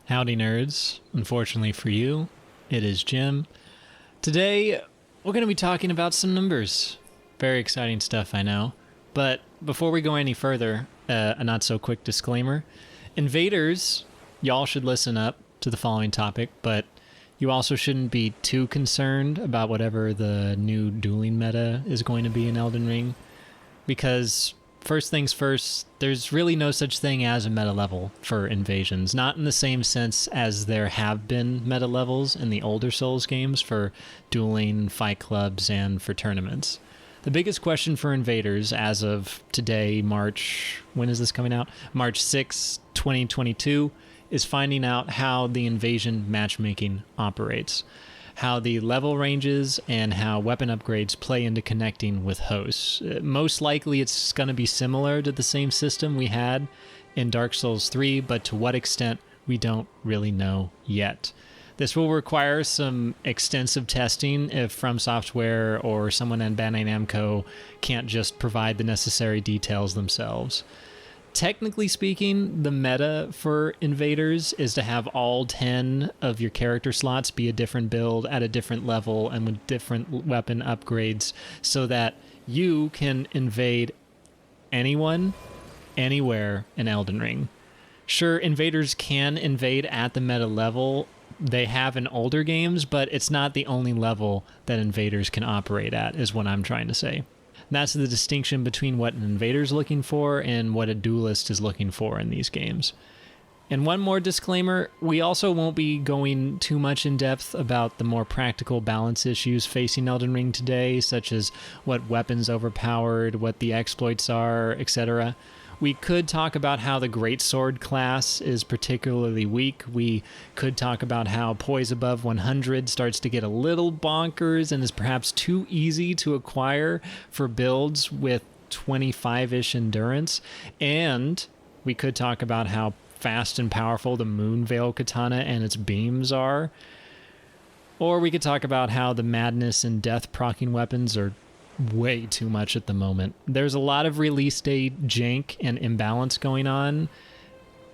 Howdy nerds. Unfortunately for you, it is Jim. Today, we're going to be talking about some numbers. Very exciting stuff, I know. But before we go any further, a not so quick disclaimer. Invaders, y'all should listen up to the following topic, but you also shouldn't be too concerned about whatever the new dueling meta is going to be in Elden Ring. Because first things first, there's really no such thing as a meta level for invasions. Not in the same sense as there have been meta levels in the older Souls games for dueling, fight clubs, and for tournaments. The biggest question for invaders as of today, when is this coming out? March 6, 2022, is finding out how the invasion matchmaking operates, how the level ranges and how weapon upgrades play into connecting with hosts. Most likely it's going to be similar to the same system we had in Dark Souls 3, but to what extent we don't really know yet. This will require some extensive testing if From Software or someone in Bandai Namco can't just provide the necessary details themselves. Technically speaking, the meta for invaders is to have all 10 of your character slots be a different build at a different level and with different weapon upgrades so that you can invade anyone, anywhere in Elden Ring. Sure, invaders can invade at the meta level they have in older games, but it's not the only level that invaders can operate at, is what I'm trying to say. That's the distinction between what an invader's looking for and what a duelist is looking for in these games. And one more disclaimer, we also won't be going too much in depth about the more practical balance issues facing Elden Ring today, such as what weapons overpowered, what the exploits are, etc. We could talk about how the Greatsword class is particularly weak. We could talk about how poise above 100 starts to get a little bonkers and is perhaps too easy to acquire for builds with 25-ish endurance. And we could talk about how fast and powerful the Moonveil Katana and its beams are. Or we could talk about how the Madness and Death proccing weapons are way too much at the moment. There's a lot of release date jank and imbalance going on,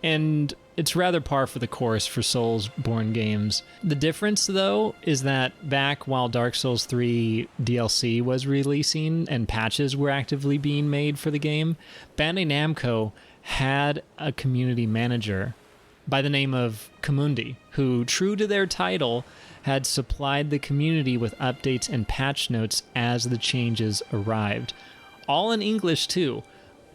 and it's rather par for the course for Souls-born games. The difference, though, is that back while Dark Souls 3 DLC was releasing and patches were actively being made for the game, Bandai Namco had a community manager by the name of Kamundi, who, true to their title, had supplied the community with updates and patch notes as the changes arrived. All in English, too.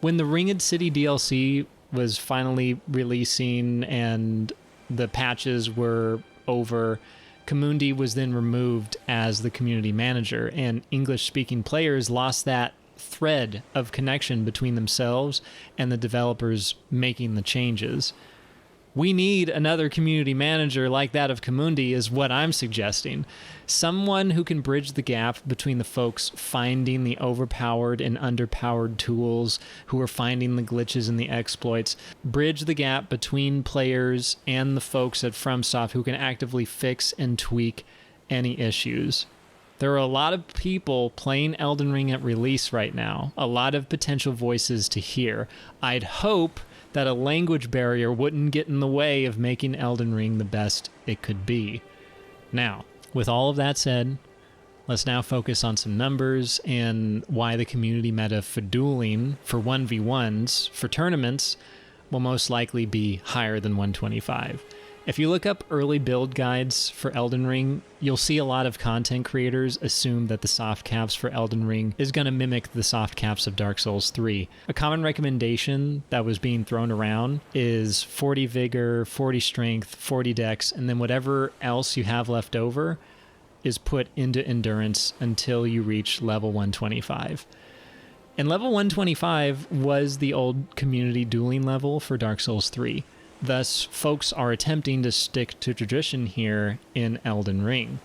When the Ringed City DLC was finally releasing and the patches were over, Kamundi was then removed as the community manager, and English-speaking players lost that thread of connection between themselves and the developers making the changes. We need another community manager like that of Kamundi is what I'm suggesting. Someone who can bridge the gap between the folks finding the overpowered and underpowered tools, who are finding the glitches and the exploits, bridge the gap between players and the folks at FromSoft who can actively fix and tweak any issues. There are a lot of people playing Elden Ring at release right now, a lot of potential voices to hear. I'd hope that a language barrier wouldn't get in the way of making Elden Ring the best it could be. Now, with all of that said, let's now focus on some numbers and why the community meta for dueling, for 1v1s, for tournaments, will most likely be higher than 125. If you look up early build guides for Elden Ring, you'll see a lot of content creators assume that the Softcaps for Elden Ring is going to mimic the Softcaps of Dark Souls 3. A common recommendation that was being thrown around is 40 Vigor, 40 Strength, 40 Dex, and then whatever else you have left over is put into Endurance until you reach level 125. And level 125 was the old community dueling level for Dark Souls 3. Thus, folks are attempting to stick to tradition here in Elden Ring.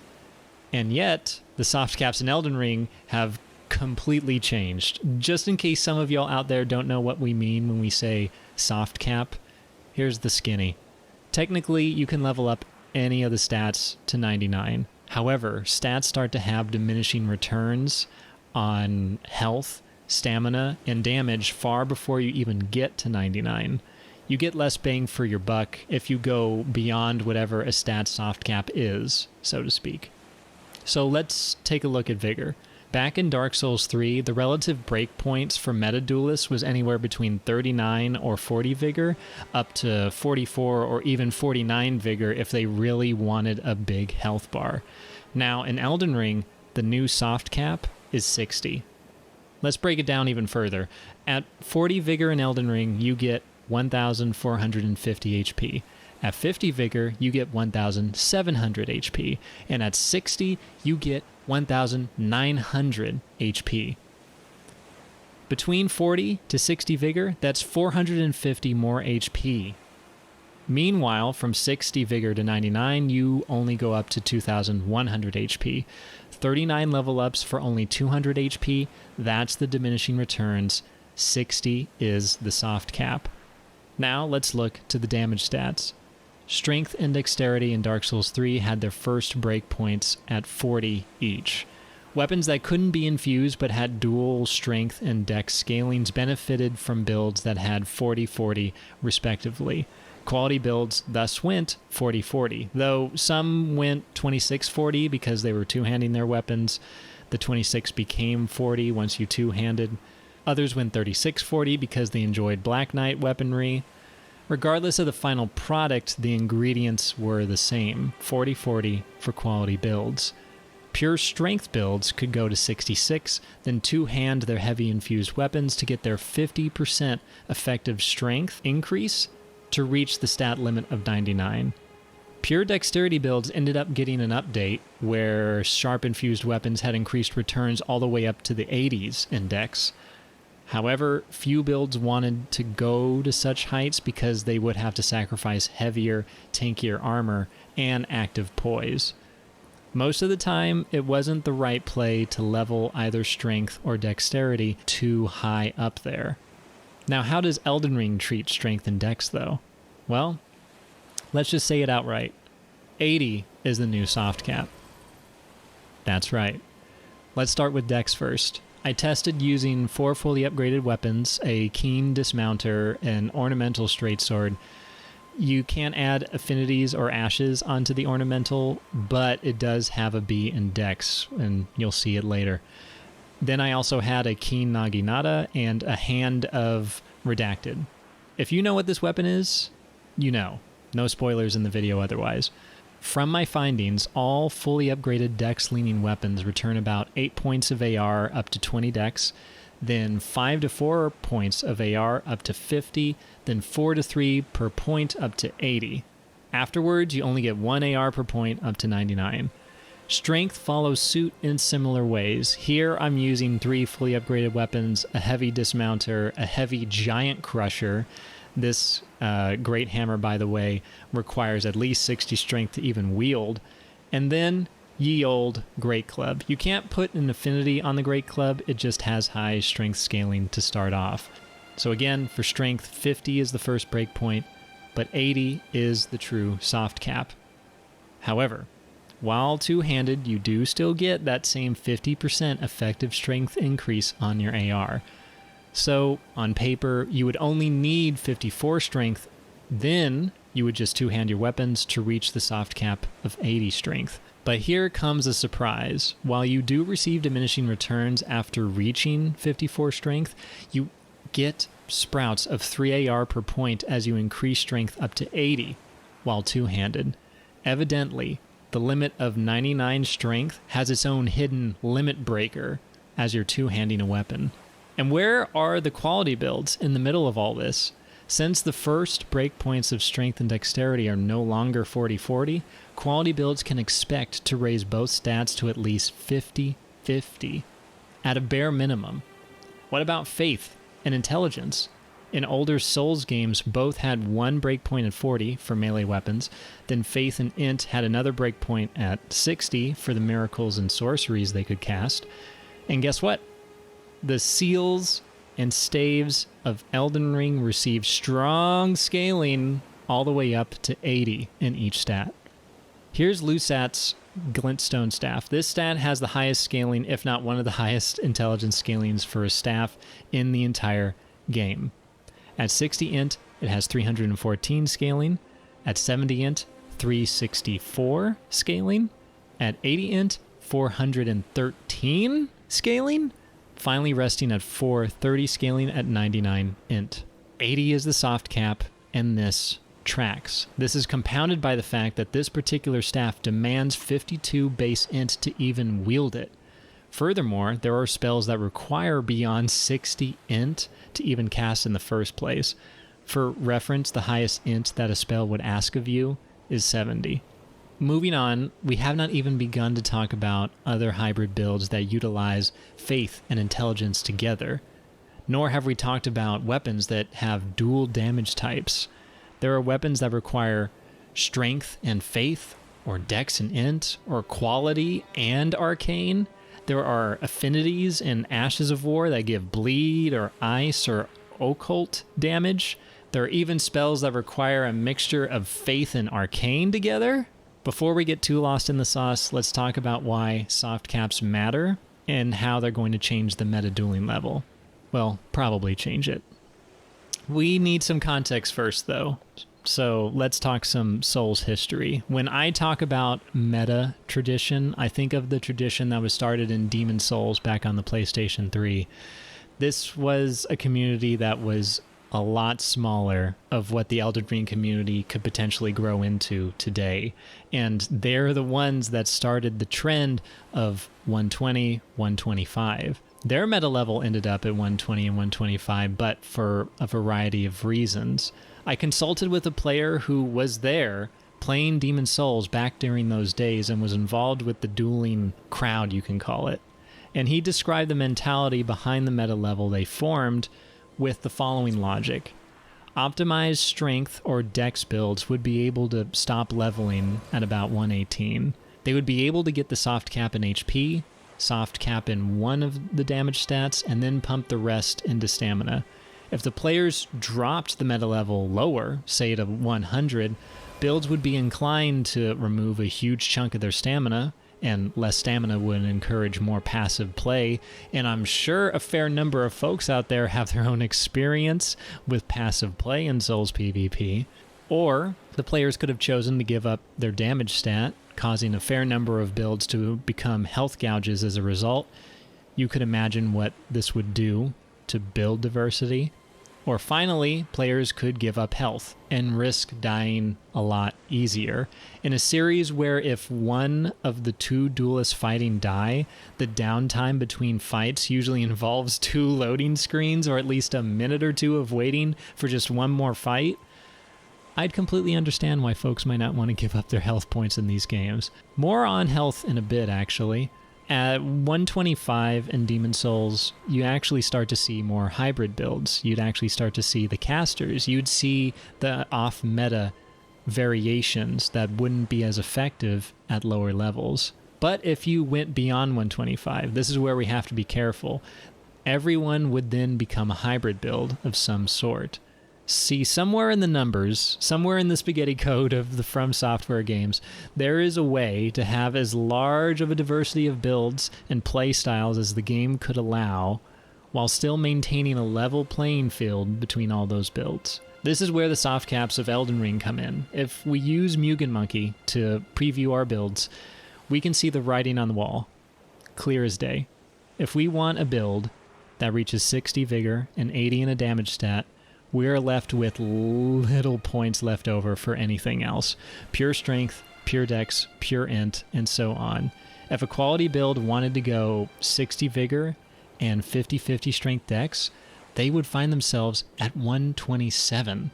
And yet, the Softcaps in Elden Ring have completely changed. Just in case some of y'all out there don't know what we mean when we say Softcap, here's the skinny. Technically, you can level up any of the stats to 99. However, stats start to have diminishing returns on health, stamina, and damage far before you even get to 99. you get less bang for your buck if you go beyond whatever a stat soft cap is, so to speak. So let's take a look at Vigor. Back in Dark Souls 3, the relative breakpoints for meta duelists was anywhere between 39 or 40 Vigor, up to 44 or even 49 Vigor if they really wanted a big health bar. Now, in Elden Ring, the new soft cap is 60. Let's break it down even further. At 40 Vigor in Elden Ring, you get 1,450 HP. At 50 Vigor, you get 1,700 HP. And at 60, you get 1,900 HP. Between 40 to 60 Vigor, that's 450 more HP. Meanwhile, from 60 Vigor to 99, you only go up to 2,100 HP. 39 level ups for only 200 HP, that's the diminishing returns. 60 is the soft cap. Now let's look to the damage stats. Strength and Dexterity in Dark Souls 3 had their first breakpoints at 40 each. Weapons that couldn't be infused but had dual Strength and Dex scalings benefited from builds that had 40-40 respectively. Quality builds thus went 40-40, though some went 26-40 because they were two-handing their weapons. The 26 became 40 once you two-handed. Others went 36-40 because they enjoyed Black Knight weaponry. Regardless of the final product, the ingredients were the same, 40-40 for quality builds. Pure strength builds could go to 66, then two-hand their heavy infused weapons to get their 50% effective strength increase to reach the stat limit of 99. Pure dexterity builds ended up getting an update where sharp infused weapons had increased returns all the way up to the 80s in dex. However, few builds wanted to go to such heights because they would have to sacrifice heavier, tankier armor and active poise. Most of the time, it wasn't the right play to level either strength or dexterity too high up there. Now, how does Elden Ring treat strength and dex, though? Well, let's just say it outright. 80 is the new soft cap. That's right. Let's start with dex first. I tested using 4 fully upgraded weapons, a keen dismounter, an ornamental straight sword. You can't add affinities or ashes onto the ornamental, but it does have a B in dex, and you'll see it later. Then I also had a keen naginata and a hand of redacted. If you know what this weapon is, you know. No spoilers in the video otherwise. From my findings, all fully upgraded dex-leaning weapons return about 8 points of AR up to 20 dex, then 5 to 4 points of AR up to 50, then 4 to 3 per point up to 80. Afterwards, you only get 1 AR per point up to 99. Strength follows suit in similar ways. Here I'm using 3 fully upgraded weapons, a heavy dismounter, a heavy giant crusher. This great hammer, by the way, requires at least 60 strength to even wield. And then ye old great club. You can't put an affinity on the great club, it just has high strength scaling to start off. So again, for strength, 50 is the first breakpoint, but 80 is the true soft cap. However, while two-handed, you do still get that same 50% effective strength increase on your AR. So, on paper, you would only need 54 strength, then you would just two-hand your weapons to reach the soft cap of 80 strength. But here comes a surprise. While you do receive diminishing returns after reaching 54 strength, you get sprouts of 3 AR per point as you increase strength up to 80 while two-handed. Evidently, the limit of 99 strength has its own hidden limit breaker as you're two-handing a weapon. And where are the quality builds in the middle of all this? Since the first breakpoints of strength and dexterity are no longer 40-40, quality builds can expect to raise both stats to at least 50-50 at a bare minimum. What about faith and intelligence? In older Souls games, both had one breakpoint at 40 for melee weapons, then Faith and Int had another breakpoint at 60 for the miracles and sorceries they could cast. And guess what? The seals and staves of Elden Ring received strong scaling all the way up to 80 in each stat. Here's Lusat's Glintstone Staff. This stat has the highest scaling, if not one of the highest intelligence scalings for a staff in the entire game. At 60 int, it has 314 scaling. At 70 int, 364 scaling. At 80 int, 413 scaling. Finally resting at 430 scaling at 99 int. 80 is the soft cap, and this tracks. This is compounded by the fact that this particular staff demands 52 base int to even wield it. Furthermore, there are spells that require beyond 60 int to even cast in the first place. For reference, the highest int that a spell would ask of you is 70. Moving on, we have not even begun to talk about other hybrid builds that utilize faith and intelligence together. Nor have we talked about weapons that have dual damage types. There are weapons that require strength and faith, or dex and int, or quality and arcane. There are affinities in Ashes of War that give bleed or ice or occult damage. There are even spells that require a mixture of faith and arcane together. Before we get too lost in the sauce, let's talk about why soft caps matter and how they're going to change the meta dueling level. Well, probably change it. We need some context first, though. So let's talk some Souls history. When I talk about meta tradition, I think of the tradition that was started in Demon Souls back on the PlayStation 3. This was a community that was a lot smaller of what the Elden Ring community could potentially grow into today. And they're the ones that started the trend of 120, 125. Their meta level ended up at 120 and 125, but for a variety of reasons. I consulted with a player who was there playing Demon Souls back during those days and was involved with the dueling crowd, you can call it. And he described the mentality behind the meta level they formed with the following logic. Optimized strength or dex builds would be able to stop leveling at about 118. They would be able to get the soft cap in HP, soft cap in one of the damage stats, and then pump the rest into stamina. If the players dropped the meta level lower, say to 100, builds would be inclined to remove a huge chunk of their stamina, and less stamina would encourage more passive play, and I'm sure a fair number of folks out there have their own experience with passive play in Souls PvP. Or the players could have chosen to give up their damage stat, causing a fair number of builds to become health gouges as a result. You could imagine what this would do to build diversity. Or finally, players could give up health and risk dying a lot easier. In a series where if one of the two duelists fighting die, the downtime between fights usually involves 2 loading screens or at least a minute or 2 of waiting for just one more fight, I'd completely understand why folks might not want to give up their health points in these games. More on health in a bit, actually. At 125 in Demon Souls, you actually start to see more hybrid builds. You'd actually start to see the casters. You'd see the off-meta variations that wouldn't be as effective at lower levels. But if you went beyond 125, this is where we have to be careful. Everyone would then become a hybrid build of some sort. See, somewhere in the numbers, somewhere in the spaghetti code of the From Software games, there is a way to have as large of a diversity of builds and play styles as the game could allow, while still maintaining a level playing field between all those builds. This is where the soft caps of Elden Ring come in. If we use Mugen Monkey to preview our builds, we can see the writing on the wall, clear as day. If we want a build that reaches 60 vigor and 80 in a damage stat, we're left with little points left over for anything else. Pure strength, pure dex, pure int, and so on. If a quality build wanted to go 60 vigor and 50-50 strength dex, they would find themselves at 127.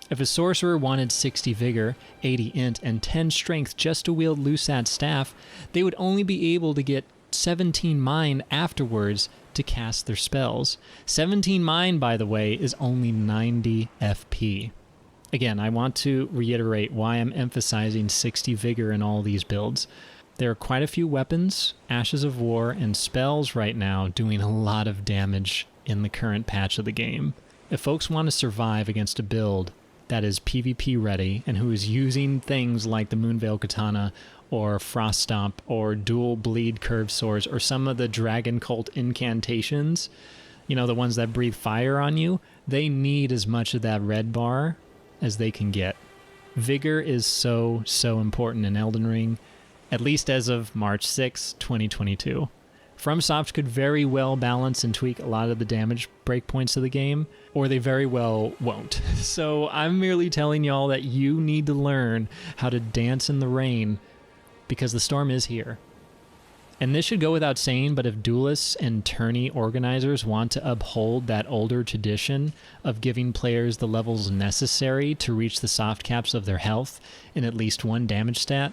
If a sorcerer wanted 60 vigor, 80 int, and 10 strength just to wield Lusat's staff, they would only be able to get 17 mind afterwards to cast their spells. 17 mind, by the way, is only 90 FP. Again, I want to reiterate why I'm emphasizing 60 vigor in all these builds. There are quite a few weapons, Ashes of War, and spells right now doing a lot of damage in the current patch of the game. If folks want to survive against a build that is PvP ready and who is using things like the Moonveil Katana or Frost Stomp or dual bleed curved swords or some of the Dragon Cult incantations, you know, the ones that breathe fire on you, they need as much of that red bar as they can get. Vigor is so important in Elden Ring, at least as of March 6, 2022. FromSoft could very well balance and tweak a lot of the damage breakpoints of the game, or they very well won't. So I'm merely telling y'all that you need to learn how to dance in the rain, because the storm is here. And this should go without saying, but if duelists and tourney organizers want to uphold that older tradition of giving players the levels necessary to reach the soft caps of their health in at least one damage stat,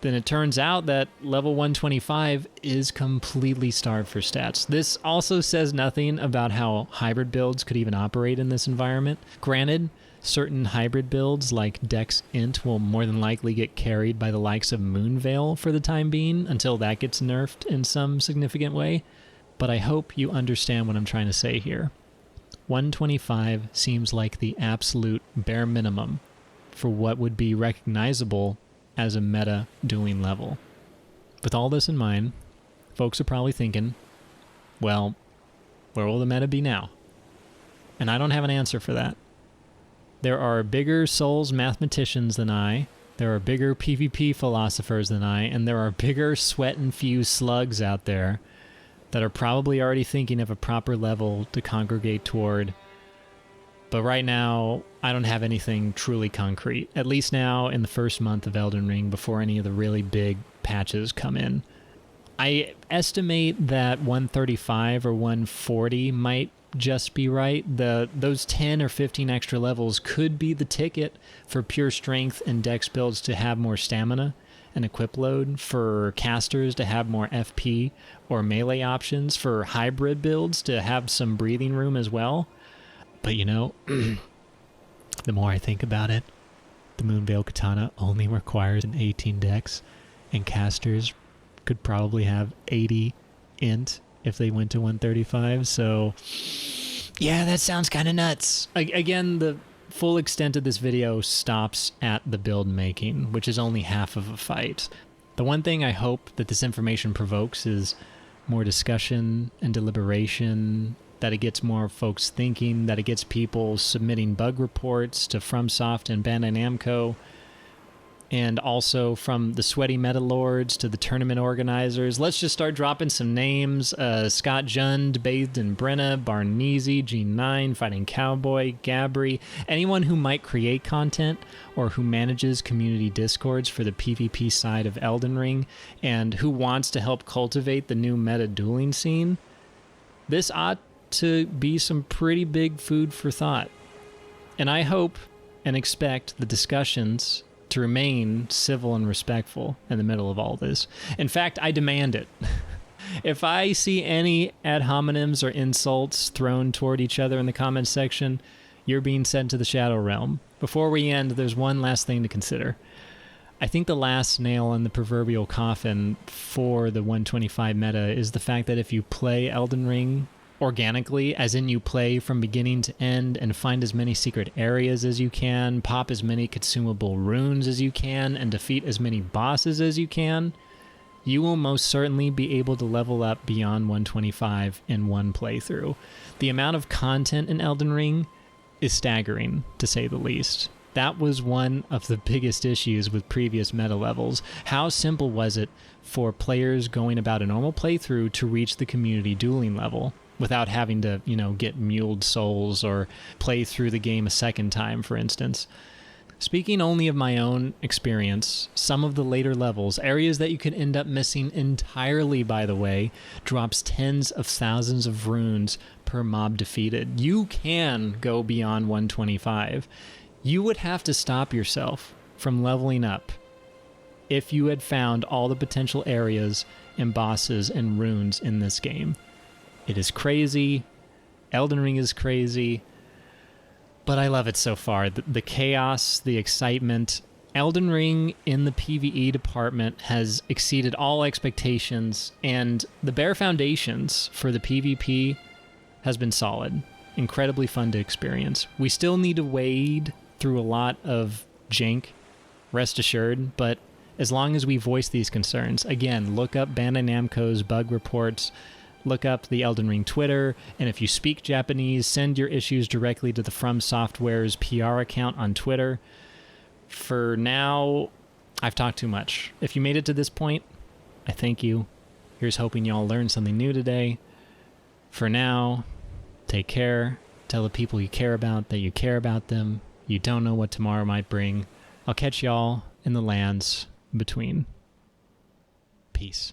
then it turns out that level 125 is completely starved for stats. This also says nothing about how hybrid builds could even operate in this environment. Granted, certain hybrid builds like Dex Int will more than likely get carried by the likes of Moonveil for the time being until that gets nerfed in some significant way, but I hope you understand what I'm trying to say here. 125 seems like the absolute bare minimum for what would be recognizable as a meta dueling level. With all this in mind, folks are probably thinking, well, where will the meta be now? And I don't have an answer for that. There are bigger Souls mathematicians than I, there are bigger PvP philosophers than I, and there are bigger sweat-infused slugs out there that are probably already thinking of a proper level to congregate toward. But right now, I don't have anything truly concrete, at least now in the first month of Elden Ring before any of the really big patches come in. I estimate that 135 or 140 might just be right. Those 10 or 15 extra levels could be the ticket for pure strength and dex builds to have more stamina and equip load, for casters to have more FP or melee options, for hybrid builds to have some breathing room as well. But you know, the more I think about it, the Moonveil Katana only requires an 18 dex, and casters could probably have 80 int if they went to 135, so yeah, that sounds kind of nuts. Again, the full extent of this video stops at the build making, which is only half of a fight. The one thing I hope that this information provokes is more discussion and deliberation, that it gets more folks thinking, that it gets people submitting bug reports to FromSoft and Bandai Namco, and also from the sweaty meta lords to the tournament organizers. Let's just start dropping some names. Scott Jund, Bathed in Brenna, Barneasy, G9, Fighting Cowboy, Gabri, anyone who might create content or who manages community discords for the PvP side of Elden Ring and who wants to help cultivate the new meta dueling scene. This ought to be some pretty big food for thought. And I hope and expect the discussions to remain civil and respectful in the middle of all this. In fact, I demand it. If I see any ad hominems or insults thrown toward each other in the comments section, you're being sent to the Shadow Realm. Before we end, there's one last thing to consider. I think the last nail in the proverbial coffin for the 125 meta is the fact that if you play Elden Ring organically, as in you play from beginning to end and find as many secret areas as you can, pop as many consumable runes as you can, and defeat as many bosses as you can, you will most certainly be able to level up beyond 125 in one playthrough. The amount of content in Elden Ring is staggering, to say the least. That was one of the biggest issues with previous meta levels. How simple was it for players going about a normal playthrough to reach the community dueling level without having to, get muled souls or play through the game a second time, for instance? Speaking only of my own experience, some of the later levels, areas that you could end up missing entirely, by the way, drops tens of thousands of runes per mob defeated. You can go beyond 125. You would have to stop yourself from leveling up if you had found all the potential areas and bosses and runes in this game. It is crazy. Elden Ring is crazy. But I love it so far. The chaos, the excitement. Elden Ring in the PvE department has exceeded all expectations, and the bare foundations for the PvP has been solid. Incredibly fun to experience. We still need to wade through a lot of jank, rest assured, but as long as we voice these concerns, again, look up Bandai Namco's bug reports, look up the Elden Ring Twitter, and if you speak Japanese, send your issues directly to the From Software's PR account on Twitter. For now, I've talked too much. If you made it to this point, I thank you. Here's hoping y'all learned something new today. For now, take care. Tell the people you care about that you care about them. You don't know what tomorrow might bring. I'll catch y'all in the lands between. Peace.